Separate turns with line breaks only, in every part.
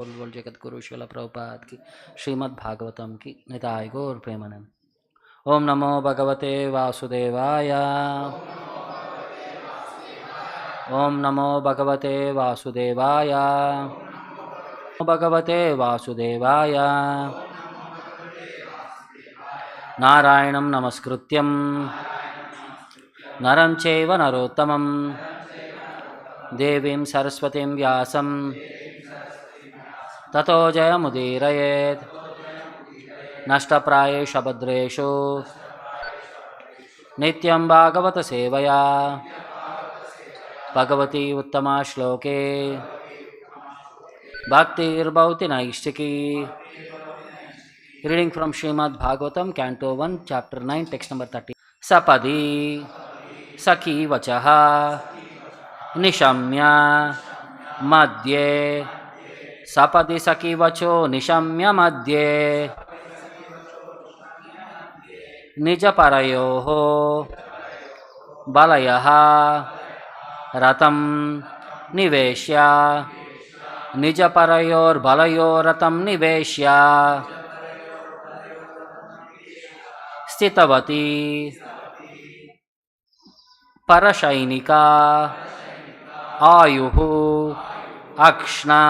बोल जगत गुरु शिला प्रभुपाद की श्रीमद् भागवतम की निताय गौर प्रेमानंद। ओम नमो भगवते वासुदेवाय। ओम नमो भगवते वासुदेवाय। भगवते वासुदेवाय। नारायणं नमस्कृत्यं नरं चैव नरोत्तमं देवीं सरस्वतीं व्यासं ततो जयमुदीरयेत्। नष्टप्रायेषु भद्रेषु नित्यं भागवत सेवया भगवती उत्तमा श्लोके भक्तिर्भवति नैष्टिकी। Reading from Srimad Bhagavatam, Canto 1, Chapter 9, Text number 30. Sapadi Sakhi Vachaha Nishamya Madhye. Sapadi Sakhi Vacho Nishamya Madhye Nija Parayoho Balayaha Ratam Niveshya. Nija Parayor Balayor Ratam Niveshya Stitavati Parashainika Ayuhu Akshna.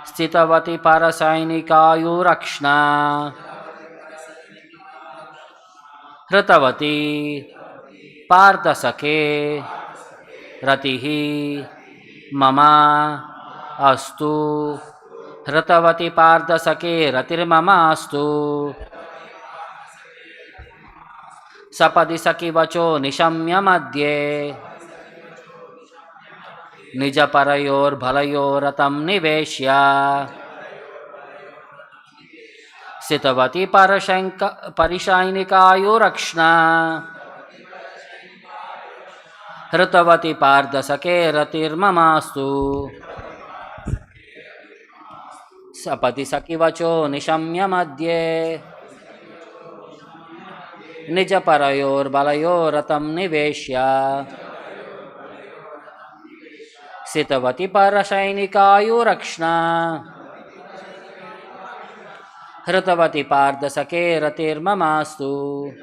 Stitavati Parasainika Ayurakshna. Hritavati Pardasake Ratihi Mama Astu. Hritavati Pardasake Ratir Mama Astu. Sapadi Saki Vacho Nishamya Madhye Nija Parayor Bhalayor Ratam Niveshya Sitavati Parishainika Ayurakshna. Hritavati Pardasake Ratir Mamastu. Sapadi Saki Vacho Nishamya Madhye Nija Parayor Balayor Ratam Niveshya Sitavati Parashainika Ayurakshna. Hritavati Pardasake Ratir Mamastu.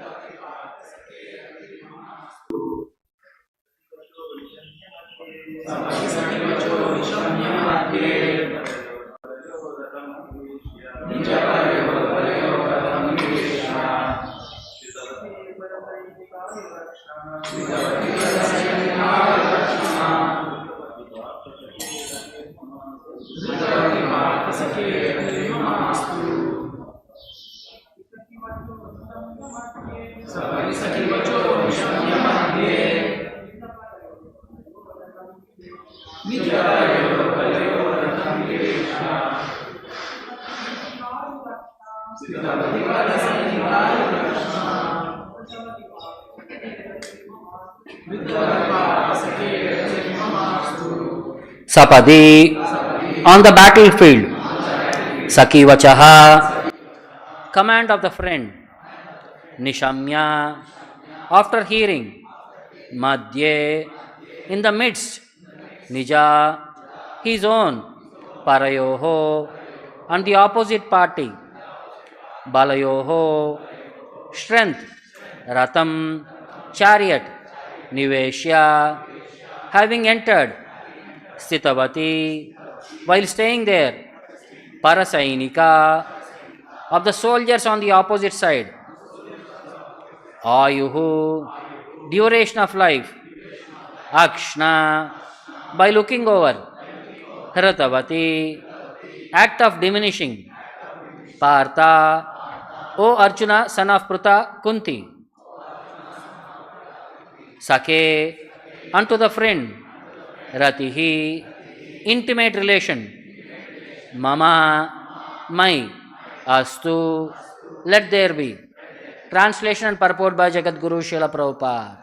Sapadi on the battlefield. Saki Vachaha, command of the friend. Nishamya, after hearing. Madhye, in the midst. Nija, his own. Parayoho, on the opposite party. Balayoho, strength. Ratam, chariot. Niveshya, having entered. Stitavati, while staying there. Parasainika, of the soldiers on the opposite side. Ayuhu, duration of life. Akshna, by looking over. Hritavati, act of diminishing. Partha, O Arjuna, son of Pruta, Kunti. Sake, unto the friend. Ratihi, intimate relation. Mama, my. Astu, let there be. Translation and purport by Jagat Guru Srila Prabhupada.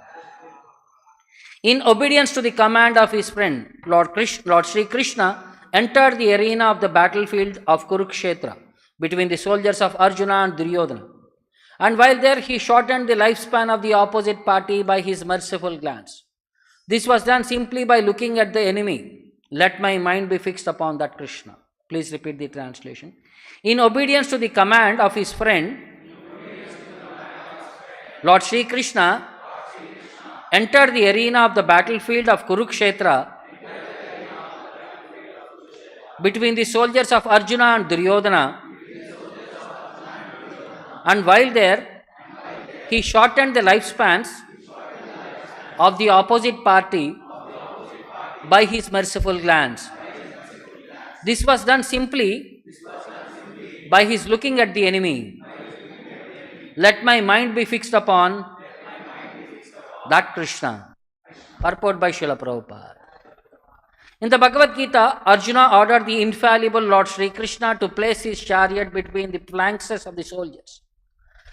In obedience to the command of his friend, Lord Śrī Kṛṣṇa entered the arena of the battlefield of Kurukṣetra between the soldiers of Arjuna and Duryodhana. And while there, he shortened the lifespan of the opposite party by his merciful glance. This was done simply by looking at the enemy. Let my mind be fixed upon that Krishna. Please repeat the translation. In obedience to the command of his friend, Lord Śrī Kṛṣṇa entered the arena of the battlefield of Kurukṣetra between the soldiers of Arjuna and Duryodhana, and while there, he shortened the lifespans of the opposite party by his merciful glance. This was done simply by his looking at the enemy. Let my mind be fixed upon that Krishna. Purport by Srila Prabhupada. In the Bhagavad Gita, Arjuna ordered the infallible Lord Śrī Kṛṣṇa to place his chariot between the flanks of the soldiers.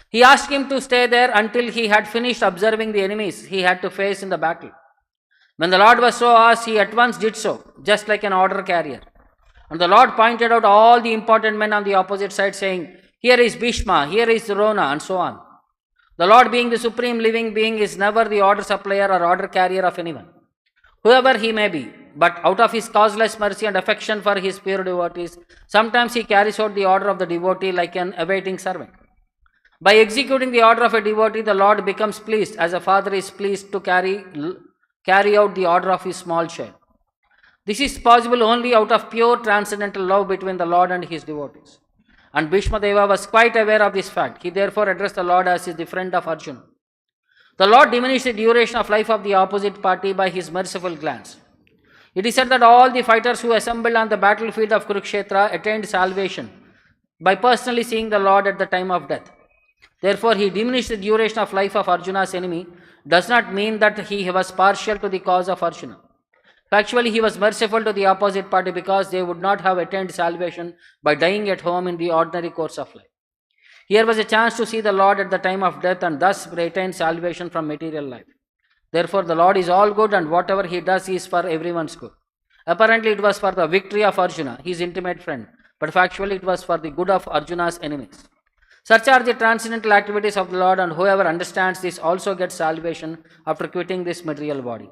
He asked him to stay there until he had finished observing the enemies he had to face in the battle. When the Lord was so asked, he at once did so, just like an order carrier. And the Lord pointed out all the important men on the opposite side, saying, "Here is Bhishma, here is Drona," and so on. The Lord, being the supreme living being, is never the order supplier or order carrier of anyone, whoever he may be. But out of his causeless mercy and affection for his pure devotees, sometimes he carries out the order of the devotee like an awaiting servant. By executing the order of a devotee, the Lord becomes pleased, as a father is pleased to carry out the order of his small child. This is possible only out of pure transcendental love between the Lord and his devotees. And Bhishma Deva was quite aware of this fact. He therefore addressed the Lord as the friend of Arjuna. The Lord diminished the duration of life of the opposite party by his merciful glance. It is said that all the fighters who assembled on the battlefield of Kurukṣetra attained salvation by personally seeing the Lord at the time of death. Therefore, he diminished the duration of life of Arjuna's enemy does not mean that he was partial to the cause of Arjuna. Actually, he was merciful to the opposite party because they would not have attained salvation by dying at home in the ordinary course of life. Here was a chance to see the Lord at the time of death and thus retain salvation from material life. Therefore, the Lord is all good and whatever he does is for everyone's good. Apparently, it was for the victory of Arjuna, his intimate friend, but factually it was for the good of Arjuna's enemies. Such are the transcendental activities of the Lord, and whoever understands this also gets salvation after quitting this material body.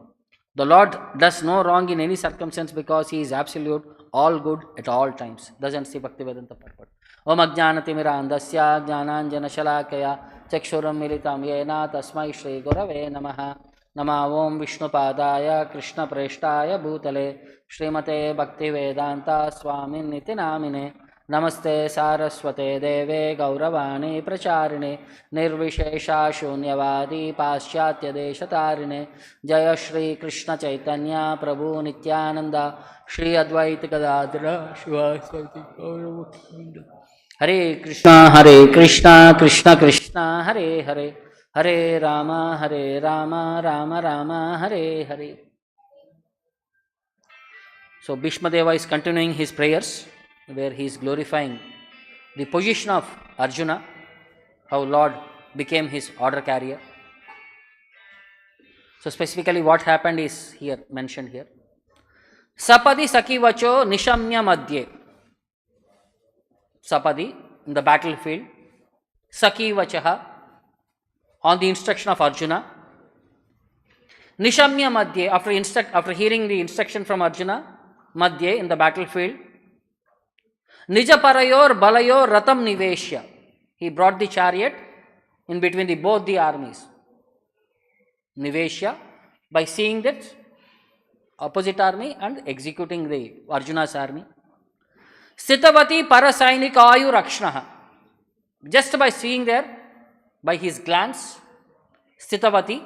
The Lord does no wrong in any circumstance because he is absolute, all good at all times. Doesn't see Bhaktivedanta purport. Om Ajnanatimirandasya Jnananjana Shalakaya Chakshuram Militam Yena Tasmai Shri Gurave Namaha. Nama Om Vishnupadaya Krishna Preshtaya Bhutale Srimate Bhaktivedanta Swamin Niti Namine. Namaste Saraswate Deve Gauravani Pracharine Nirvishesha Shunyavadi Paschatya Deshatarine Jaya Śrī Kṛṣṇa Chaitanya Prabhu Nityananda Śrī Advaita Gadadhara Shiva Saiti Kauravas. Hare Krishna Krishna Krishna Hare Hare Hare Rama Rama Rama Hare Hare. So Bhishma Deva is continuing his prayers, where he is glorifying the position of Arjuna, how Lord became his order carrier. So specifically what happened is here mentioned here. Sapadi Sakivacho Nishamya Madhye. Sapadi, in the battlefield, Sakivachaha, on the instruction of Arjuna. Nishamya Madhye, after hearing the instruction from Arjuna, Madhye, in the battlefield, Nija Parayor Balayor Ratam Niveshya. He brought the chariot in between both the armies. Niveshya, by seeing that opposite army and executing the Arjuna's army. Sthitavati Parasainika Rakshnaha. Just by seeing there, by his glance, Sthitavati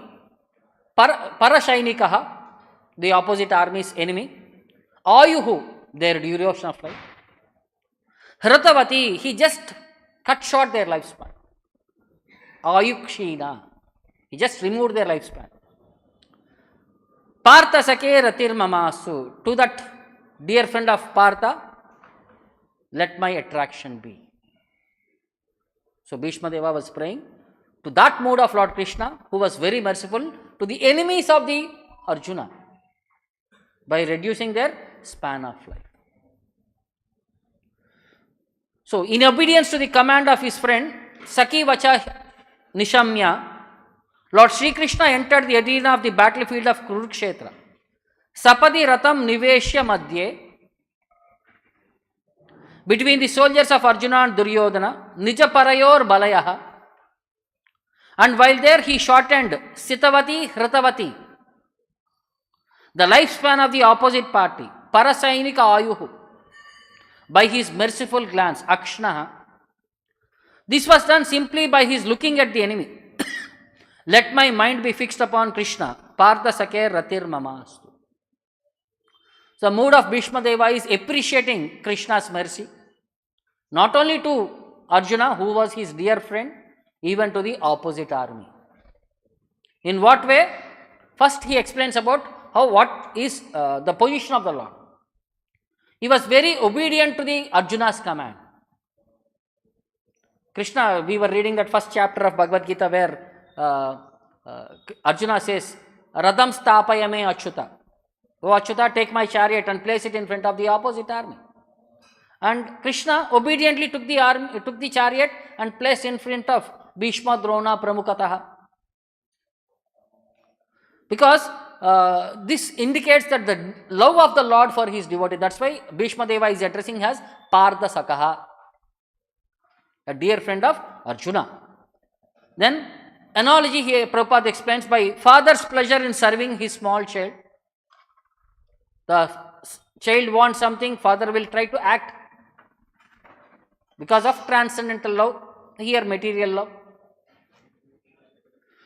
Parashainikaha, the opposite army's enemy. Ayuhu, their duration of life. Hratavati, he just cut short their lifespan. Ayukshina, he just removed their lifespan. Partha Sake Ratir Mamasu, to that dear friend of Partha, let my attraction be. So Bhishma Deva was praying to that mood of Lord Krishna, who was very merciful to the enemies of the Arjuna by reducing their span of life. So, in obedience to the command of his friend, Saki Vacha Nishamya, Lord Śrī Kṛṣṇa entered the arena of the battlefield of Kurukṣetra. Sapadi Ratam Niveshya Madhye, between the soldiers of Arjuna and Duryodhana, Nija Parayor Balayaha. And while there he shortened Sitavati Hritavati, the lifespan of the opposite party, Parasainika Ayuhu, by his merciful glance, Akshnaha. This was done simply by his looking at the enemy. Let my mind be fixed upon Krishna, Partha Sakir Ratir Mamastu. The mood of Bhishma Deva is appreciating Krishna's mercy, not only to Arjuna, who was his dear friend, even to the opposite army. In what way? First he explains about what is the position of the Lord. He was very obedient to the Arjuna's command. Krishna, we were reading that first chapter of Bhagavad Gita where Arjuna says, Radham stapayame Achyuta. Oh Achyuta, take my chariot and place it in front of the opposite army. And Krishna obediently took the chariot and placed in front of Bhishma, Drona, Pramukataha. Because this indicates that the love of the Lord for his devotee. That's why Bhishma Deva is addressing as Partha Sakaha, a dear friend of Arjuna. Then analogy here Prabhupada explains by father's pleasure in serving his small child. The child wants something, father will try to act because of transcendental love, here material love.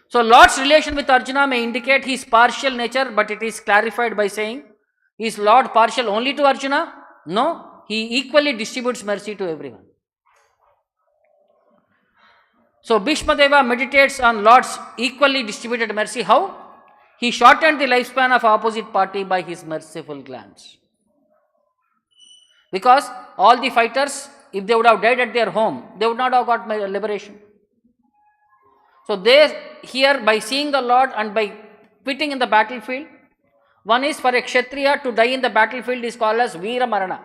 So Lord's relation with Arjuna may indicate his partial nature, but it is clarified by saying, is Lord partial only to Arjuna? No, he equally distributes mercy to everyone. So Bhishma Deva meditates on Lord's equally distributed mercy. How? He shortened the lifespan of opposite party by his merciful glance. Because all the fighters, if they would have died at their home, they would not have got liberation. So they here, by seeing the Lord and by quitting in the battlefield, one is for a Kshatriya to die in the battlefield is called as Veera Marana.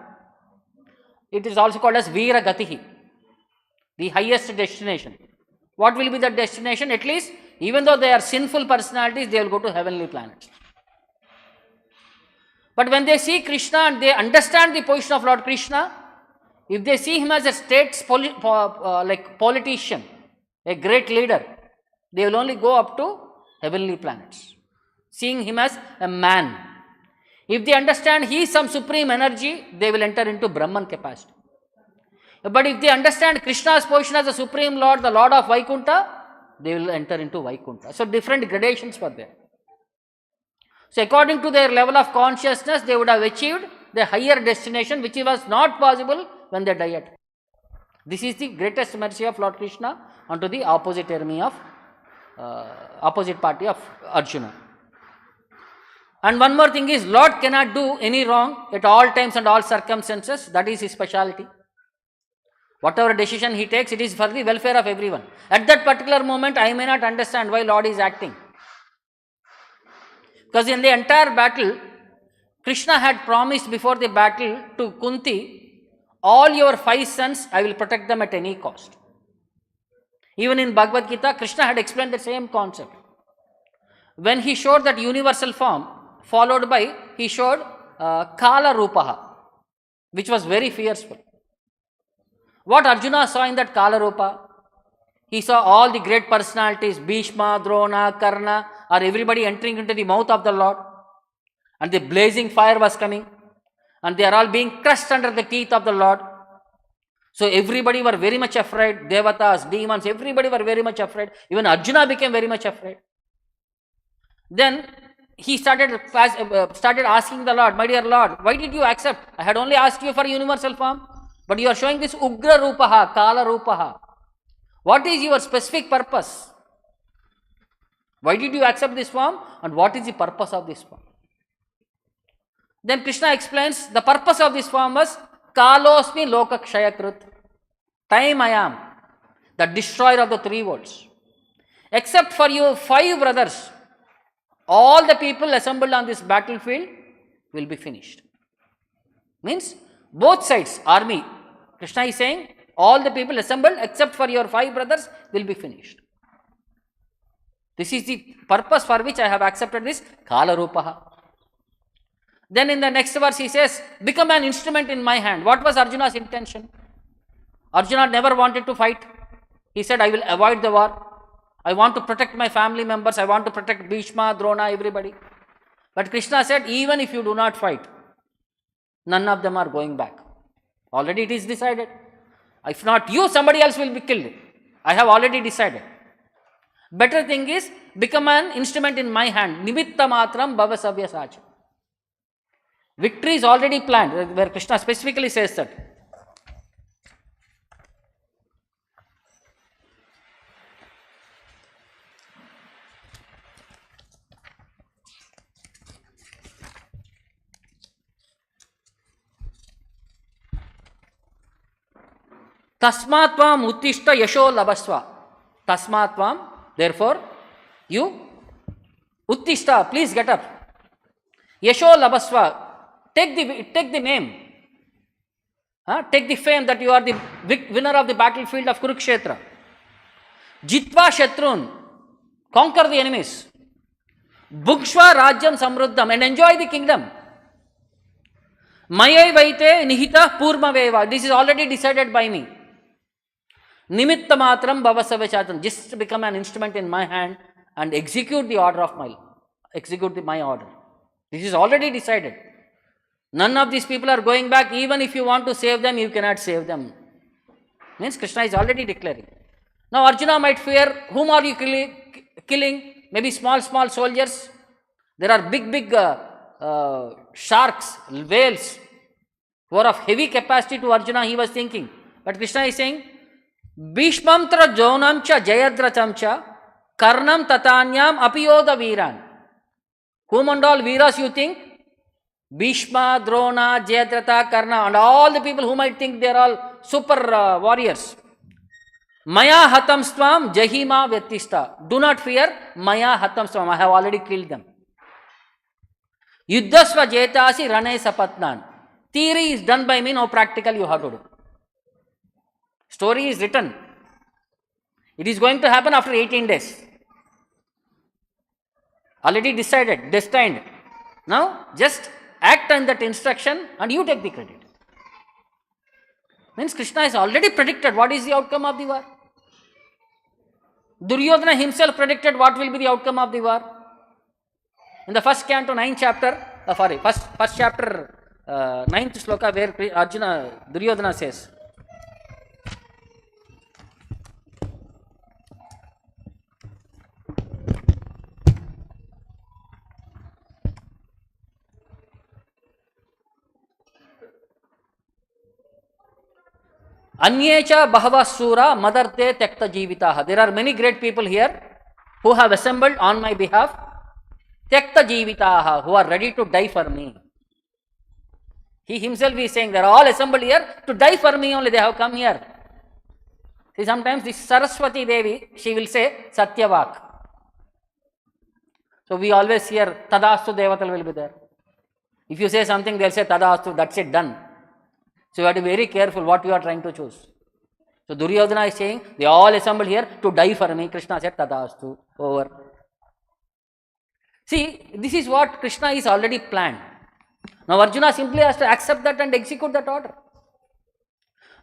It is also called as Veera Gatihi, the highest destination. What will be the destination? At least, even though they are sinful personalities, they will go to heavenly planets. But when they see Krishna and they understand the position of Lord Krishna, if they see him as a politician, a great leader, they will only go up to heavenly planets, seeing him as a man. If they understand he is some supreme energy, they will enter into Brahman capacity. But if they understand Krishna's position as the Supreme Lord, the Lord of Vaikuntha, they will enter into Vaikuntha. So different gradations were there. So according to their level of consciousness, they would have achieved the higher destination, which was not possible when they died. This is the greatest mercy of Lord Krishna unto the opposite party of Arjuna. And one more thing is, Lord cannot do any wrong at all times and all circumstances. That is his speciality. Whatever decision he takes, it is for the welfare of everyone. At that particular moment, I may not understand why Lord is acting. Because in the entire battle, Krishna had promised before the battle to Kunti, all your 5 sons, I will protect them at any cost. Even in Bhagavad Gita, Krishna had explained the same concept. When he showed that universal form, followed by, he showed Kala Rupaha, which was very fearful. What Arjuna saw in that Kala Rupa? He saw all the great personalities, Bhishma, Drona, Karna, or everybody entering into the mouth of the Lord. And the blazing fire was coming. And they are all being crushed under the teeth of the Lord. So everybody were very much afraid. Devatas, demons, everybody were very much afraid. Even Arjuna became very much afraid. Then he started asking the Lord, my dear Lord, why did you accept? I had only asked you for universal form. But you are showing this Ugra Rupaha, Kala Rupaha. What is your specific purpose? Why did you accept this form? And what is the purpose of this form? Then Krishna explains the purpose of this form was Kalosmi Lokakshayakrut. Time I am, the destroyer of the 3 worlds. Except for your 5 brothers, all the people assembled on this battlefield will be finished. Means both sides, army. Krishna is saying, all the people assembled except for your 5 brothers will be finished. This is the purpose for which I have accepted this Kala Rupaha. Then in the next verse he says, become an instrument in my hand. What was Arjuna's intention? Arjuna never wanted to fight. He said, I will avoid the war. I want to protect my family members. I want to protect Bhishma, Drona, everybody. But Krishna said, even if you do not fight, none of them are going back. Already it is decided. If not you, somebody else will be killed. I have already decided. Better thing is, become an instrument in my hand. Nimitta matram bhava savyasacha. Victory is already planned, where Krishna specifically says that. Tasmatvam uttishta yasho labasva. Tasmatvam, therefore, you uttishta, please get up. Yasho labasva, take the name. Take the fame that you are the winner of the battlefield of Kurukṣetra. Jitva shatrun, conquer the enemies. Bhukshva rajyam samruddham, and enjoy the kingdom. Mayai vaite nihita purmaveva, this is already decided by me. Nimitta matram bhava savyasatam, just become an instrument in my hand and execute the order of my order. This is already decided. None of these people are going back. Even if you want to save them, you cannot save them. Means Krishna is already declaring. Now Arjuna might fear, whom are you killing? Maybe small soldiers. There are big sharks, whales, who are of heavy capacity to Arjuna, he was thinking. But Krishna is saying, Bhishmamtra jonamcha jayadratamcha karnam tatanyam apiyoda viran. Whom and all Veeras you think? Bhishma, Drona, Jayadrata, Karna, and all the people who might think they are all super warriors. Maya hatam svam jahima vyatista. Do not fear, Maya hatam svam. I have already killed them. Yuddhasva jetasi rane sapatnan. Theory is done by me, now practical you have to do. Story is written. It is going to happen after 18 days. Already decided, destined. Now, just act on that instruction and you take the credit. Means Krishna has already predicted what is the outcome of the war. Duryodhana himself predicted what will be the outcome of the war. In the first canto, 9th chapter, first chapter, 9th sloka, where Duryodhana says, Anyecha bahava sura madarte tekta jivitaha. There are many great people here who have assembled on my behalf. Tekta jivitaha, who are ready to die for me. He himself is saying they are all assembled here to die for me only. They have come here. See, sometimes this Saraswati Devi, she will say Satyavak. So we always hear Tadastu Devatal will be there. If you say something, they will say Tadastu, that's it, done. So you have to be very careful what you are trying to choose. So Duryodhana is saying, they all assembled here to die for me. Krishna said, Tadastu, over. See, this is what Krishna is already planned. Now Arjuna simply has to accept that and execute that order.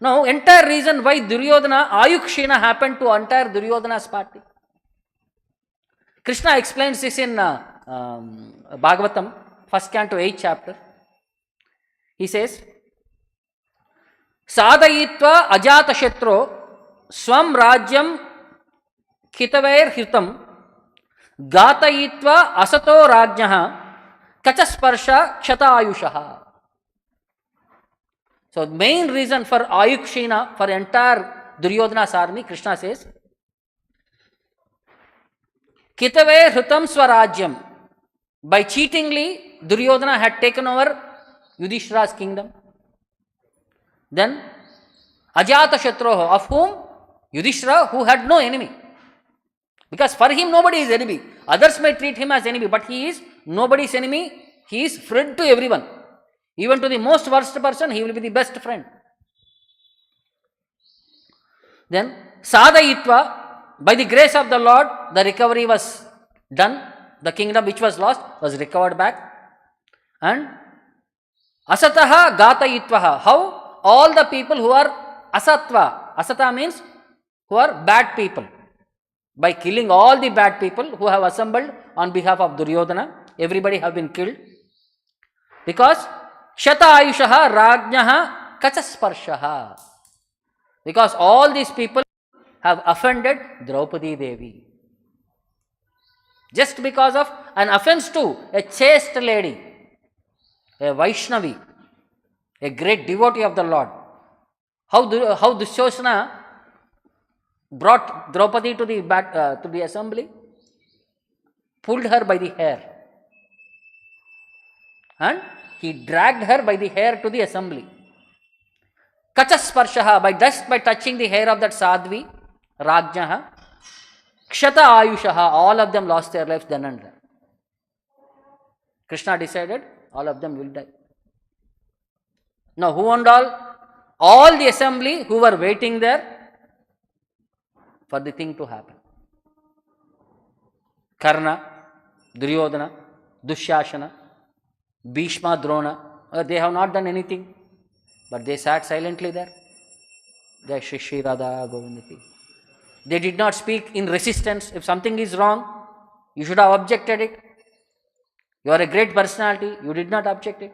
Now, entire reason why Ayukshina happened to entire Duryodhana's party. Krishna explains this in Bhagavatam, first canto, 8th chapter. He says, Sadayitva ajata shetro swam rajyam khitavair hirtam gatayitva asato rajyaha kachasparsha kshata ayushaha. So main reason for Ayukshina, for entire Duryodhana's army, Krishna says, Khitavair hirtam swarajyam. By cheatingly, Duryodhana had taken over Yudhishthira's kingdom. Then, Ajata Shatroho, of whom Yudhishthira, who had no enemy. Because for him, nobody is enemy. Others may treat him as enemy, but he is nobody's enemy. He is friend to everyone. Even to the most worst person, he will be the best friend. Then, Sadayitva, by the grace of the Lord, the recovery was done. The kingdom which was lost was recovered back. And Asataha gatayitvaha. How? All the people who are asatva. Asata means who are bad people. By killing all the bad people who have assembled on behalf of Duryodhana, everybody have been killed. Because Shata Ayushaha Rajnaha Kachasparshaha. Because all these people have offended Draupadi Devi. Just because of an offense to a chaste lady, a Vaishnavi, a great devotee of the Lord. How Dushosana brought Draupadi to the assembly? Pulled her by the hair. And he dragged her by the hair to the assembly. Kachasparshaha, by touching the hair of that Sadhvi, Rajnaha. Kshata Ayushaha, all of them lost their lives then and there. Krishna decided all of them will die. Now who and all? All the assembly who were waiting there for the thing to happen. Karna, Duryodhana, Dushyasana, Bhishma, Drona, they have not done anything, but they sat silently there. They Shri Radha Govindaki. They did not speak in resistance. If something is wrong, you should have objected it. You are a great personality, you did not object it.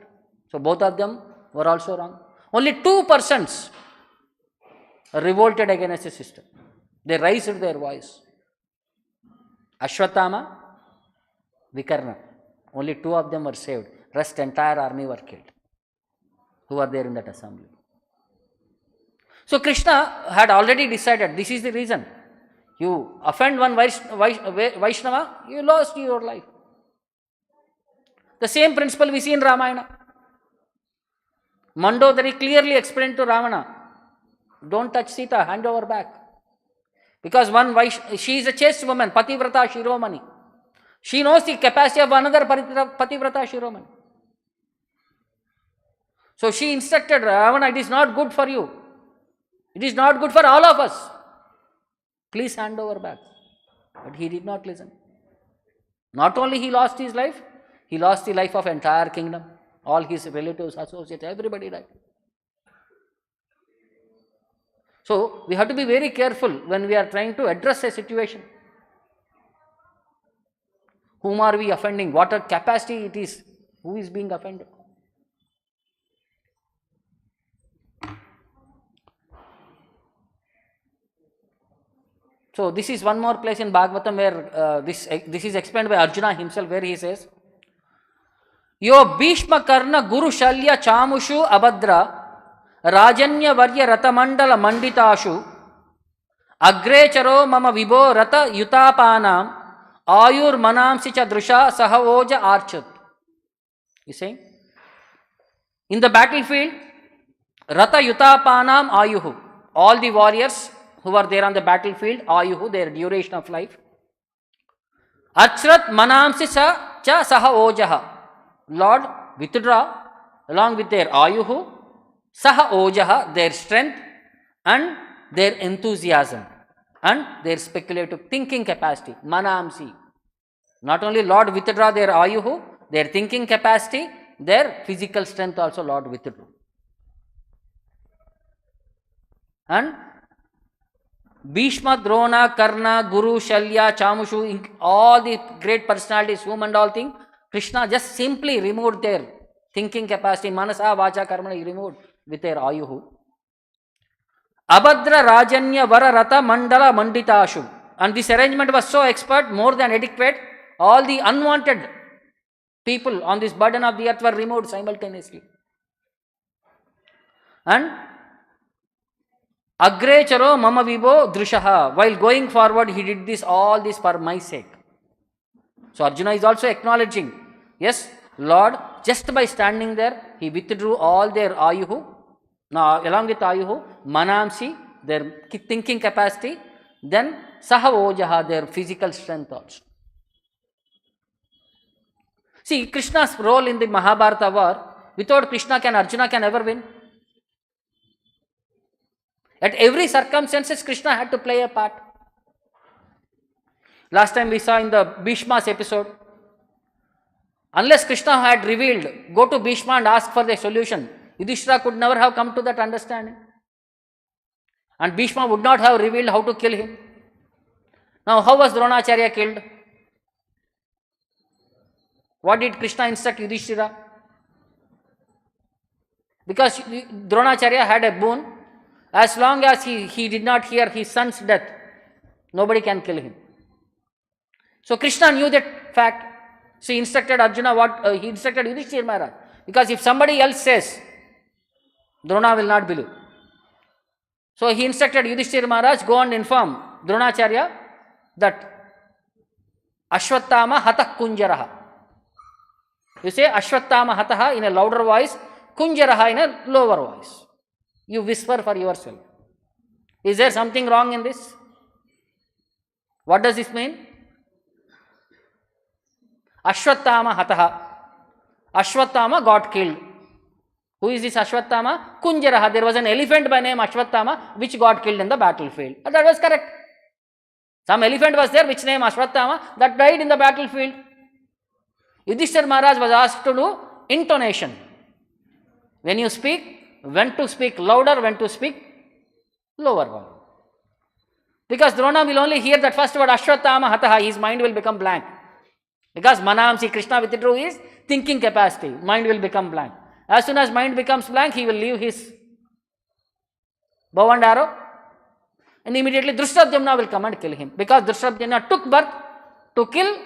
So both of them were also wrong. Only 2 persons revolted against the system. They raised their voice. Ashwatthama, Vikarna. Only 2 of them were saved. Rest entire army were killed, who were there in that assembly. So Krishna had already decided, this is the reason. You offend one Vaishnava, you lost your life. The same principle we see in Ramayana. Mandodari clearly explained to Ravana, don't touch Sita, hand over back. Because she is a chaste woman, Pativrata Shiromani. She knows the capacity of another Pativrata Shiromani. So she instructed Ravana, it is not good for you. It is not good for all of us. Please hand over back. But he did not listen. Not only he lost his life, he lost the life of entire kingdom. All his relatives, associates, everybody died. So we have to be very careful when we are trying to address a situation. Whom are we offending? What a capacity it is. Who is being offended? So this is one more place in Bhagavatam where this is explained by Arjuna himself, where he says, Yo Bhishma Karna Guru Shalya Chamushu Abhadra Rajanya Varya Ratamandala Manditashu Agrecharo Mama Vibho Rata Yutapanam Ayur Manamsicha Drusha Sahavoja Archat. You see? In the battlefield, Rata Yutapanam Ayuhu. All the warriors who are there on the battlefield, Ayuhu, their duration of life. Achrat Manamsi Cha Sahavojaha. Lord, withdraw along with their Ayuhu, Saha Ojaha, their strength and their enthusiasm and their speculative thinking capacity. Manamsi. Not only Lord withdraw their Ayuhu, their thinking capacity, their physical strength also Lord withdrew. And Bhishma, Drona, Karna, Guru, Shalya, Chamushu, all the great personalities, whom and all things, Krishna just simply removed their thinking capacity. Manasa, Vacha, Karma, he removed with their Ayuhu. Abhadra Rajanya Vara Rata Mandala Manditashu. And this arrangement was so expert, more than adequate. All the unwanted people on this burden of the earth were removed simultaneously. And Agrecharo Mama Vibho Drushaha. While going forward, he did all this for my sake. So Arjuna is also acknowledging, yes, Lord, just by standing there, he withdrew all their Ayuhu. Now, along with Ayuhu, Manamsi, their thinking capacity, then Sahavojaha, their physical strength also. See, Krishna's role in the Mahabharata war, without Krishna, Arjuna can ever win? At every circumstances, Krishna had to play a part. Last time we saw in the Bhishma's episode, Unless Krishna had revealed, go to Bhishma and ask for the solution, Yudhishthira could never have come to that understanding. And Bhishma would not have revealed how to kill him. Now, how was Dronacharya killed? What did Krishna instruct Yudhishthira? Because Dronacharya had a boon. As long as he did not hear his son's death, nobody can kill him. So Krishna knew that fact. So he instructed Arjuna he instructed Yudhishthira Maharaj. Because if somebody else says, Drona will not believe. So he instructed Yudhishthira Maharaj, go and inform Dronacharya that Ashwattama hatah kunjaraha. You say Ashwattama hataha in a louder voice, kunjaraha in a lower voice. You whisper for yourself. Is there something wrong in this? What does this mean? Ashwattama hataha. Ashwattama got killed. Who is this Ashwattama? Kunjaraha. There was an elephant by name Ashwattama which got killed in the battlefield. That was correct. Some elephant was there which name Ashwattama that died in the battlefield. Yudhishthira Maharaj was asked to do intonation. When you speak, when to speak louder, when to speak lower volume. Because Drona will only hear that first word Ashwattama hataha, his mind will become blank. Because Manamsi Krishna withdrew his thinking capacity, mind will become blank. As soon as mind becomes blank, he will leave his bow and arrow and immediately Drishtadyumna will come and kill him. Because Drishtadyumna took birth to kill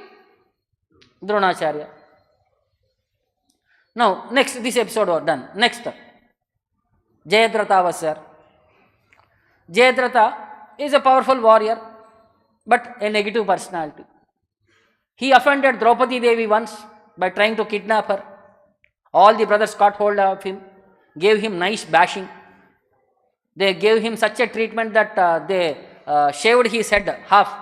Dronacharya. Now, next, this episode was done. Next, Jayadratha was there. Jayadratha is a powerful warrior, but a negative personality. He offended Draupadi Devi once by trying to kidnap her. All the brothers caught hold of him, gave him nice bashing. They gave him such a treatment that they shaved his head half.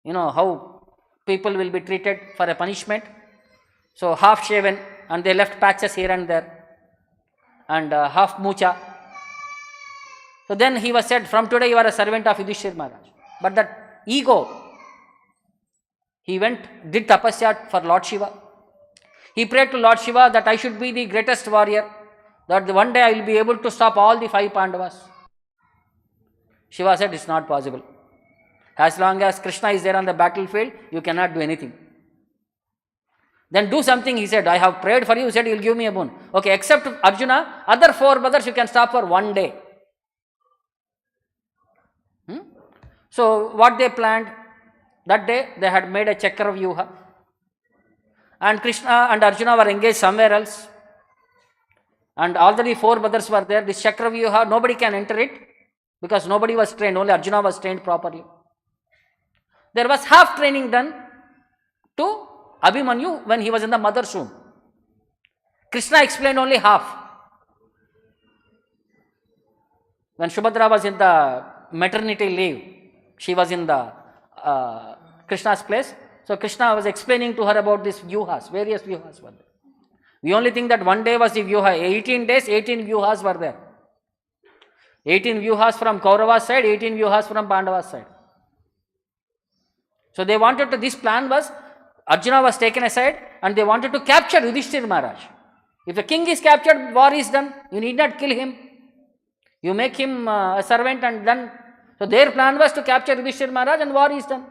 You know how people will be treated for a punishment. So half shaven, and they left patches here and there. And half mucha. So then he was said, from today you are a servant of Yudhishthira Maharaj. But that ego, he went, did tapasya for Lord Shiva. He prayed to Lord Shiva that I should be the greatest warrior, that one day I will be able to stop all the 5 Pandavas. Shiva said, it's not possible. As long as Krishna is there on the battlefield, you cannot do anything. Then do something, he said, I have prayed for you, he said, you will give me a boon. Okay, except Arjuna, other 4 brothers you can stop for one day. So what they planned, that day they had made a Chakravyuha. And Krishna and Arjuna were engaged somewhere else. And already 4 brothers were there. This Chakravyuha, nobody can enter it because nobody was trained, only Arjuna was trained properly. There was half training done to Abhimanyu when he was in the mother's womb. Krishna explained only half. When Subhadra was in the maternity leave, she was in the Krishna's place. So Krishna was explaining to her about these vyuhas, various vyuhas were there. We only think that one day was the vyuha. 18 days, 18 vyuhas were there. 18 vyuhas from Kauravas side, 18 vyuhas from Pandavas side. So they wanted to, this plan was, Arjuna was taken aside and they wanted to capture Yudhishthira Maharaj. If the king is captured, war is done. You need not kill him. You make him a servant and done. So their plan was to capture Yudhishthira Maharaj and war is done.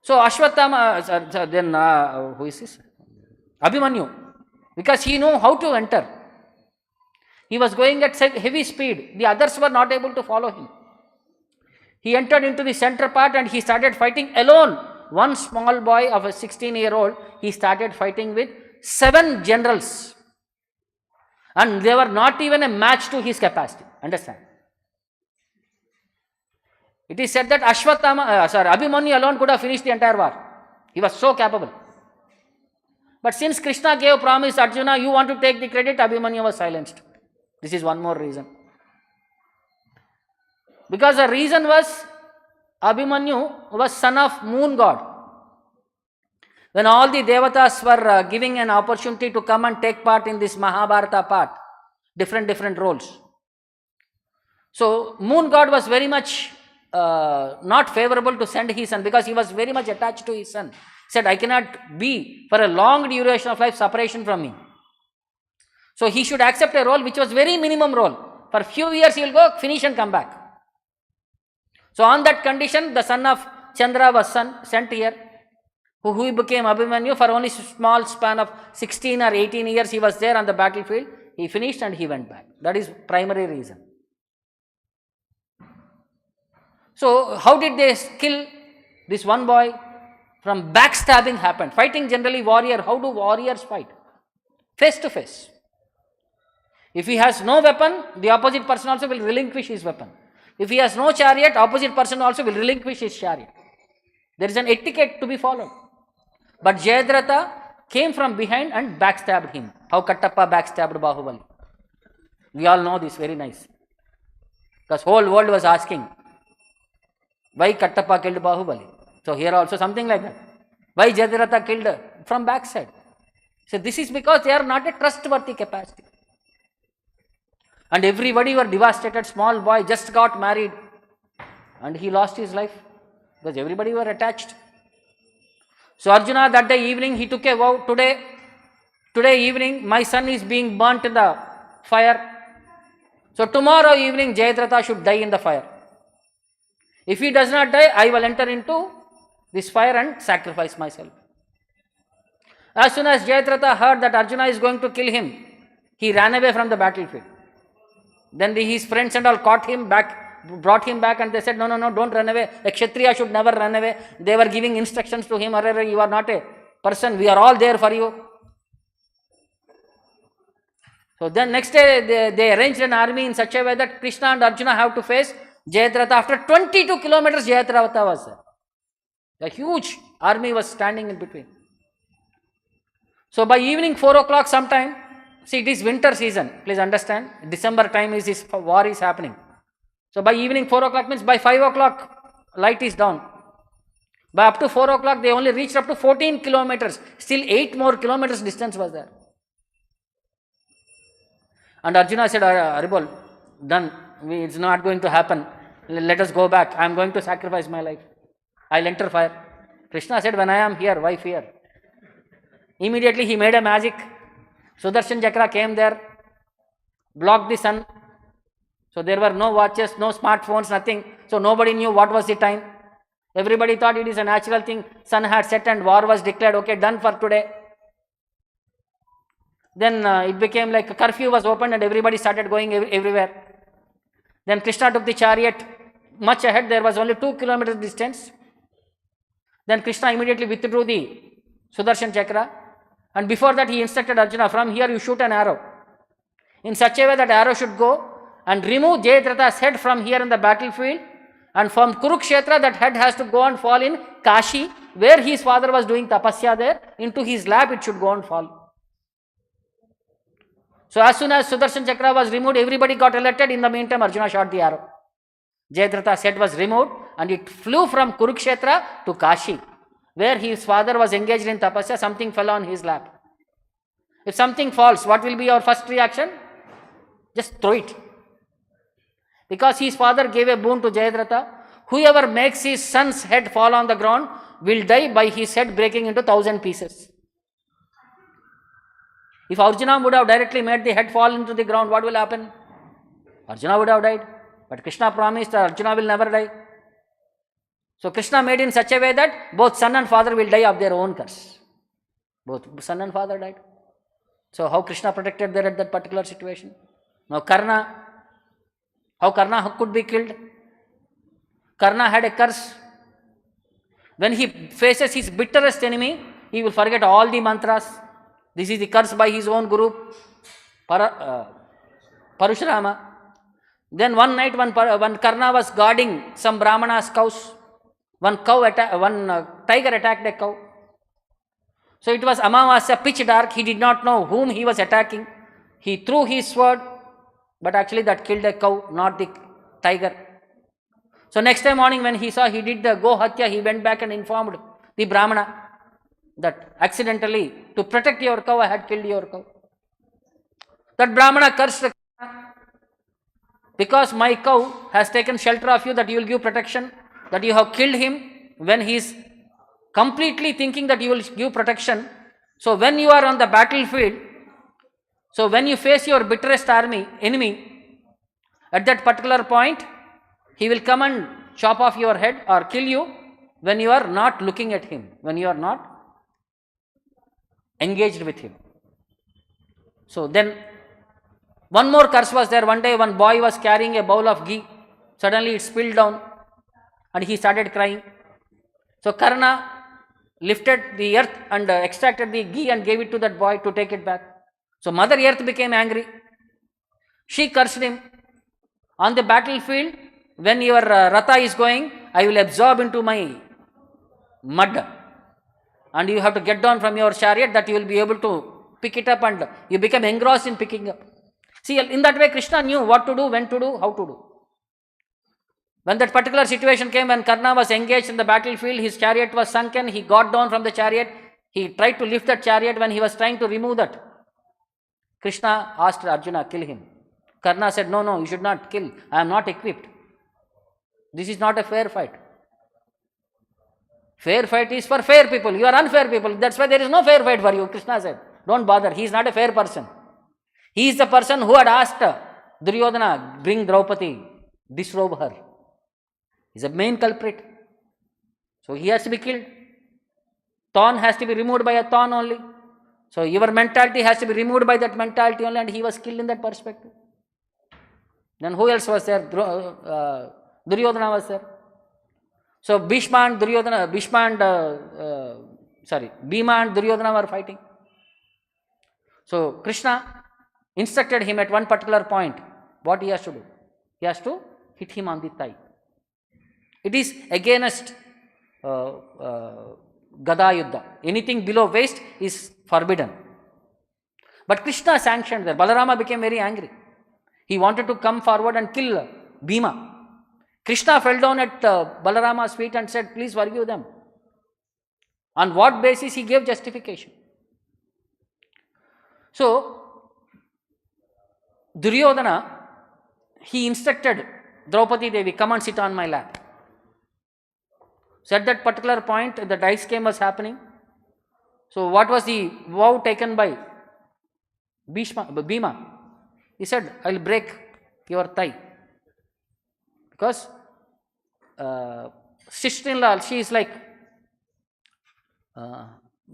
So Ashwattama, then who is this? Abhimanyu. Because he knew how to enter. He was going at heavy speed. The others were not able to follow him. He entered into the center part and he started fighting alone. One small boy of a 16-year-old, he started fighting with 7 generals. And they were not even a match to his capacity. Understand? It is said that Abhimanyu alone could have finished the entire war. He was so capable. But since Krishna gave promise, Arjuna, you want to take the credit, Abhimanyu was silenced. This is one more reason. Because the reason was, Abhimanyu was son of moon god. When all the devatas were giving an opportunity to come and take part in this Mahabharata part, different roles. So moon god was very much not favorable to send his son because he was very much attached to his son. said, I cannot be for a long duration of life separation from me. So he should accept a role which was very minimum role. For few years he will go, finish and come back. So on that condition, the son of Chandra was sent here, who became Abhimanyu. For only small span of 16 or 18 years he was there on the battlefield. He finished and he went back. That is primary reason. So how did they kill this one boy? From backstabbing happened. Fighting generally warrior. How do warriors fight? Face to face. If he has no weapon, the opposite person also will relinquish his weapon. If he has no chariot, opposite person also will relinquish his chariot. There is an etiquette to be followed. But Jayadratha came from behind and backstabbed him. How Kattappa backstabbed Bahubali. We all know this very nice. Because whole world was asking, why Kattappa killed Bahubali? So here also something like that. Why Jayadratha killed from backside? So this is because they are not a trustworthy capacity. And everybody were devastated. Small boy just got married and he lost his life because everybody were attached. So Arjuna that day evening he took a vow, today evening my son is being burnt in the fire. So tomorrow evening Jayadratha should die in the fire. If he does not die, I will enter into this fire and sacrifice myself. As soon as Jayadratha heard that Arjuna is going to kill him, he ran away from the battlefield. Then his friends and all caught him back, brought him back, and they said, no, don't run away. A Kshatriya should never run away. They were giving instructions to him, you are not a person, we are all there for you. So then next day they arranged an army in such a way that Krishna and Arjuna have to face Jayadratha. After 22 kilometers Jayadratha was there. A huge army was standing in between. So by evening 4 o'clock sometime, see it is winter season, please understand, December time is this war is happening. So by evening 4 o'clock means by 5 o'clock light is down. By up to 4 o'clock they only reached up to 14 kilometers, still 8 more kilometers distance was there. And Arjuna said, Aribol, done, it's not going to happen, let us go back, I am going to sacrifice my life, I will enter fire. Krishna said, when I am here, why fear? Immediately he made a magic. Sudarshan Chakra came there, blocked the sun. So there were no watches, no smartphones, nothing. So nobody knew what was the time. Everybody thought it is a natural thing. Sun had set and war was declared, okay, done for today. Then it became like a curfew was opened and everybody started going everywhere. Then Krishna took the chariot. Much ahead, there was only 2 kilometers distance. Then Krishna immediately withdrew the Sudarshan Chakra. And before that he instructed Arjuna, from here you shoot an arrow. In such a way that arrow should go and remove Jayadratha's head from here in the battlefield. And from Kurukṣetra that head has to go and fall in Kashi, where his father was doing tapasya there. Into his lap it should go and fall. So as soon as Sudarshan Chakra was removed, everybody got alerted. In the meantime Arjuna shot the arrow. Jayadratha's head was removed and it flew from Kurukṣetra to Kashi, where his father was engaged in tapasya. Something fell on his lap. If something falls, what will be our first reaction? Just throw it. Because his father gave a boon to Jayadratha, whoever makes his son's head fall on the ground will die by his head breaking into 1,000 pieces. If Arjuna would have directly made the head fall into the ground, what will happen? Arjuna would have died. But Krishna promised that Arjuna will never die. So Krishna made in such a way that both son and father will die of their own curse. Both son and father died. So how Krishna protected there at that particular situation? Now Karna, how Karna could be killed? Karna had a curse. When he faces his bitterest enemy, he will forget all the mantras. This is the curse by his own guru, Parashurama. Then one night when Karna was guarding some Brahmana's cows, one tiger attacked a cow. So it was Amavasya, pitch dark. He did not know whom he was attacking. He threw his sword, but actually that killed a cow, not the tiger. So next day morning when he saw he did the go hatya, he went back and informed the Brahmana that accidentally, to protect your cow, I had killed your cow. That Brahmana cursed the Krishna, because my cow has taken shelter of you, that you will give protection, that you have killed him when he is completely thinking that you will give protection. So when you are on the battlefield, so when you face your bitterest enemy, at that particular point, he will come and chop off your head or kill you when you are not looking at him, when you are not engaged with him. So then one more curse was there. One day one boy was carrying a bowl of ghee. Suddenly it spilled down and he started crying. So Karna lifted the earth and extracted the ghee and gave it to that boy to take it back. So Mother Earth became angry. She cursed him. On the battlefield, when your Ratha is going, I will absorb into my mud. And you have to get down from your chariot that you will be able to pick it up and you become engrossed in picking up. See, in that way Krishna knew what to do, when to do, how to do. When that particular situation came, when Karna was engaged in the battlefield, his chariot was sunken, he got down from the chariot, he tried to lift that chariot. When he was trying to remove that, Krishna asked Arjuna, kill him. Karna said, no, you should not kill, I am not equipped. This is not a fair fight. Fair fight is for fair people, you are unfair people, that's why there is no fair fight for you. Krishna said, don't bother, he is not a fair person. He is the person who had asked Duryodhana, bring Draupadi, disrobe her. He is a main culprit. So he has to be killed. Thorn has to be removed by a thorn only. So your mentality has to be removed by that mentality only, and he was killed in that perspective. Then who else was there? Duryodhana was there. So Bhima and Duryodhana were fighting. So Krishna instructed him at one particular point what he has to do. He has to hit him on the thigh. It is against Gada Yuddha. Anything below waist is forbidden. But Krishna sanctioned there. Balarama became very angry. He wanted to come forward and kill Bhima. Krishna fell down at Balarama's feet and said, please forgive them. On what basis he gave justification? So, Duryodhana, he instructed Draupadi Devi, come and sit on my lap. So at that particular point, the dice game was happening. So what was the vow taken by Bhima? He said, I will break your thigh. Because sister-in-law, she is like,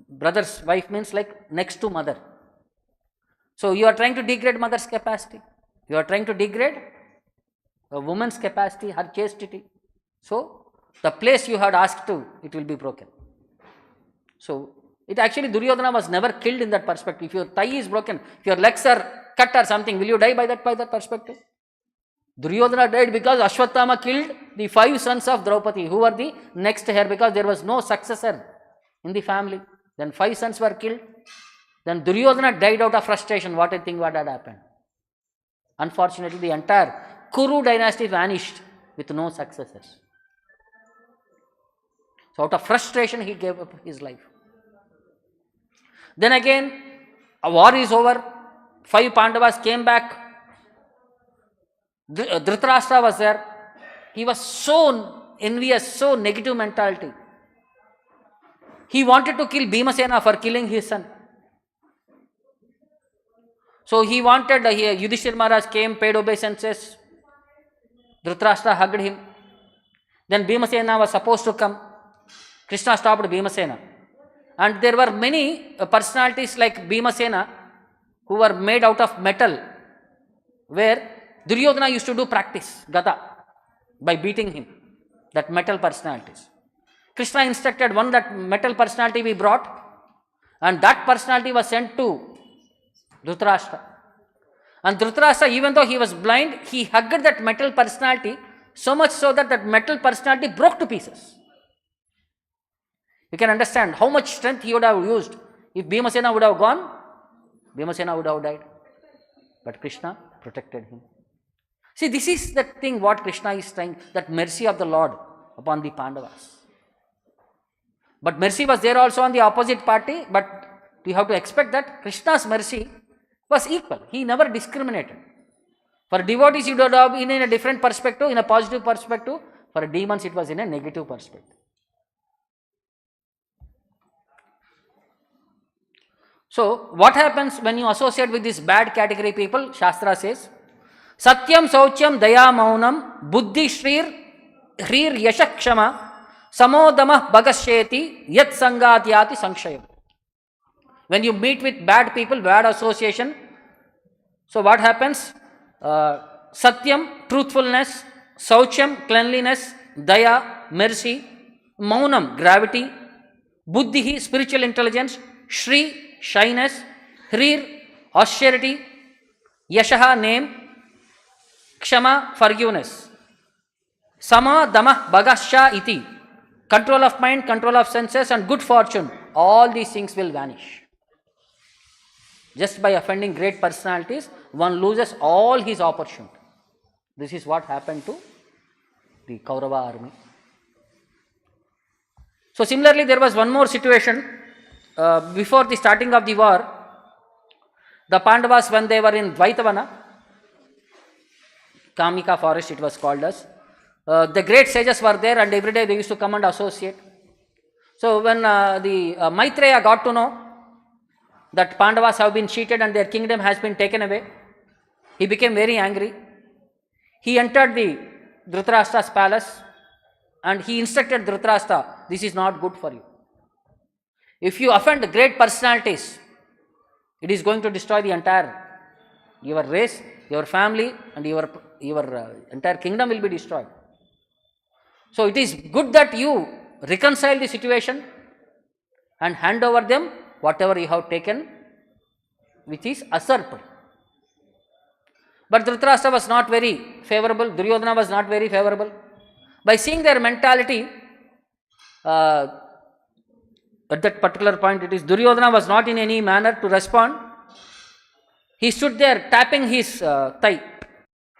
brother's wife means like next to mother. So you are trying to degrade mother's capacity. You are trying to degrade a woman's capacity, her chastity. So the place you had asked to, it will be broken. So it actually, Duryodhana was never killed in that perspective. If your thigh is broken, if your legs are cut or something, will you die by that perspective? Duryodhana died because Ashwatthama killed the 5 sons of Draupadi, who were the next heir, because there was no successor in the family. Then 5 sons were killed. Then Duryodhana died out of frustration. What had happened? Unfortunately, the entire Kuru dynasty vanished with no successors. So out of frustration, he gave up his life. Then again, a war is over. 5 Pandavas came back. Dhritarashtra was there. He was so envious, so negative mentality. He wanted to kill Bhimasena for killing his son. So he wanted, Yudhishthira Maharaj came, paid obeisances. Dhritarashtra hugged him. Then Bhimasena was supposed to come. Krishna stopped Bhimasena. And there were many personalities like Bhimasena who were made out of metal, where Duryodhana used to do practice, Gata, by beating him, that metal personalities. Krishna instructed one that metal personality be brought, and that personality was sent to Dhritarashtra. And Dhritarashtra, even though he was blind, he hugged that metal personality so much so that that metal personality broke to pieces. You can understand how much strength he would have used. If Bhimasena would have gone, Bhimasena would have died. But Krishna protected him. See, this is the thing what Krishna is trying, that mercy of the Lord upon the Pandavas. But mercy was there also on the opposite party, but we have to expect that Krishna's mercy was equal. He never discriminated. For devotees, it would have been in a different perspective, in a positive perspective. For demons, it was in a negative perspective. So, what happens when you associate with this bad category people? Shastra says, Satyam Sauchyam Daya Maunam Buddhi Shrir Hrir Yashakshama Samodamah Bhagasheti Yat Sangatyati Sankshayam. When you meet with bad people, bad association, so what happens? Satyam, truthfulness, Sauchyam, cleanliness, Daya, mercy, Maunam, gravity, Buddhi, spiritual intelligence, Shri, shyness, Hrir, austerity, Yashaha, name, Kshama, forgiveness, Sama, Dama, Bhagasha, iti, control of mind, control of senses, and good fortune. All these things will vanish. Just by offending great personalities, one loses all his opportunity. This is what happened to the Kaurava army. So similarly, there was one more situation. Before the starting of the war, the Pandavas, when they were in Dvaitavana, Kamika forest it was called as, the great sages were there, and every day they used to come and associate. So when the Maitreya got to know that Pandavas have been cheated and their kingdom has been taken away, he became very angry. He entered the Dhritarashtra's palace and he instructed Dhritarashtra, this is not good for you. If you offend great personalities, it is going to destroy the entire, your race, your family, and your entire kingdom will be destroyed. So it is good that you reconcile the situation and hand over them whatever you have taken, which is usurped. But Dhritarashtra was not very favorable, Duryodhana was not very favorable. By seeing their mentality, at that particular point, it is Duryodhana was not in any manner to respond. He stood there tapping his thigh.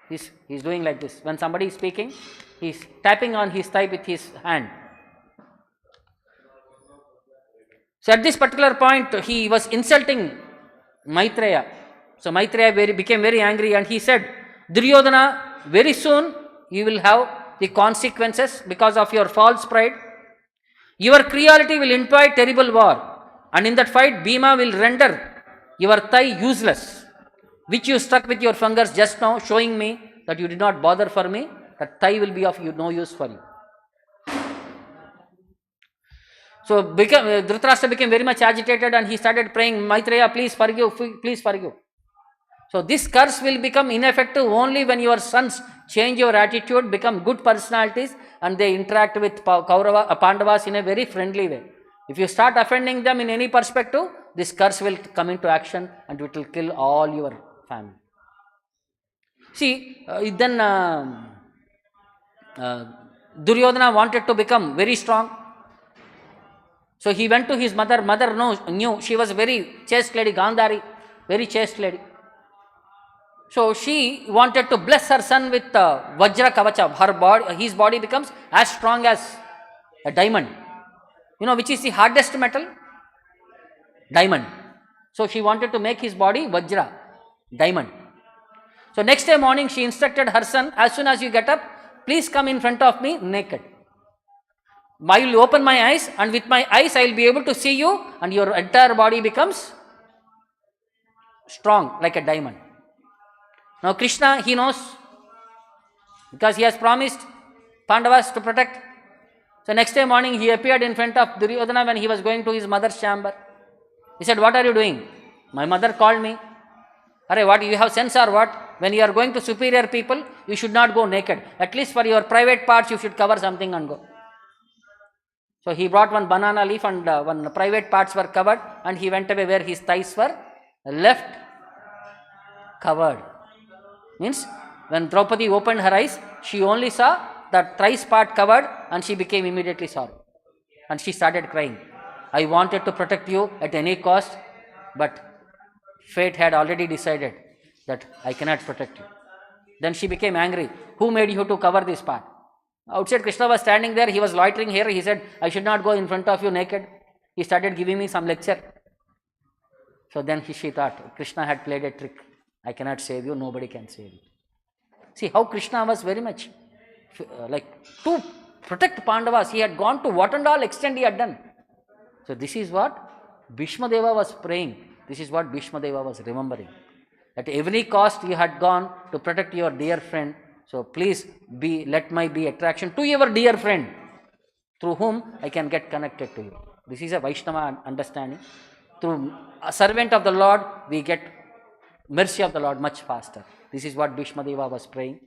He's doing like this. When somebody is speaking, he's tapping on his thigh with his hand. So at this particular point, he was insulting Maitreya. So Maitreya became very angry and he said, Duryodhana, very soon you will have the consequences because of your false pride. Your cruelty will invite terrible war, and in that fight Bhima will render your thigh useless, which you struck with your fingers just now, showing me that you did not bother for me. That thigh will be of no use for you. So Dhritarashtra became very much agitated and he started praying, Maitreya, please forgive, please forgive. So this curse will become ineffective only when your sons change your attitude, become good personalities, and they interact with Pandavas in a very friendly way. If you start offending them in any perspective, this curse will come into action and it will kill all your family. See, then Duryodhana wanted to become very strong. So he went to his mother. Mother knew she was a very chaste lady, Gandhari, very chaste lady. So she wanted to bless her son with Vajra Kavacha. His body becomes as strong as a diamond. You know which is the hardest metal? Diamond. So she wanted to make his body Vajra, diamond. So next day morning she instructed her son, as soon as you get up, please come in front of me naked. I will open my eyes, and with my eyes I will be able to see you, and your entire body becomes strong like a diamond. Now Krishna, he knows, because he has promised Pandavas to protect. So next day morning he appeared in front of Duryodhana when he was going to his mother's chamber. He said, what are you doing? My mother called me. Arey, what, you have sense or what? When you are going to superior people, you should not go naked. At least for your private parts, you should cover something and go. So he brought one banana leaf and one private parts were covered, and he went away where his thighs were left covered. Means when Draupadi opened her eyes, she only saw that thrice part covered and she became immediately sorry. And she started crying. I wanted to protect you at any cost, but fate had already decided that I cannot protect you. Then she became angry. Who made you to cover this part? Outside Krishna was standing there, he was loitering here. He said, I should not go in front of you naked. He started giving me some lecture. So then she thought, Krishna had played a trick. I cannot save you, nobody can save you. See how Krishna was very much like to protect Pandavas. He had gone to what and all extent he had done. So this is what Bhishma Deva was praying. This is what Bhishma Deva was remembering. At every cost you had gone to protect your dear friend. So please let my be attraction to your dear friend, through whom I can get connected to you. This is a Vaishnava understanding. Through a servant of the Lord, we get mercy of the Lord much faster. This is what Bhishma Deva was praying.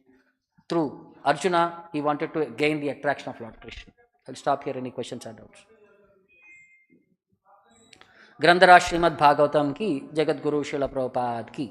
Through Arjuna, he wanted to gain the attraction of Lord Krishna. I'll stop here. Any questions or doubts? ग्रंथराज Shrimad Bhagavatam की, जगत गुरु श्रील प्रभुपाद की।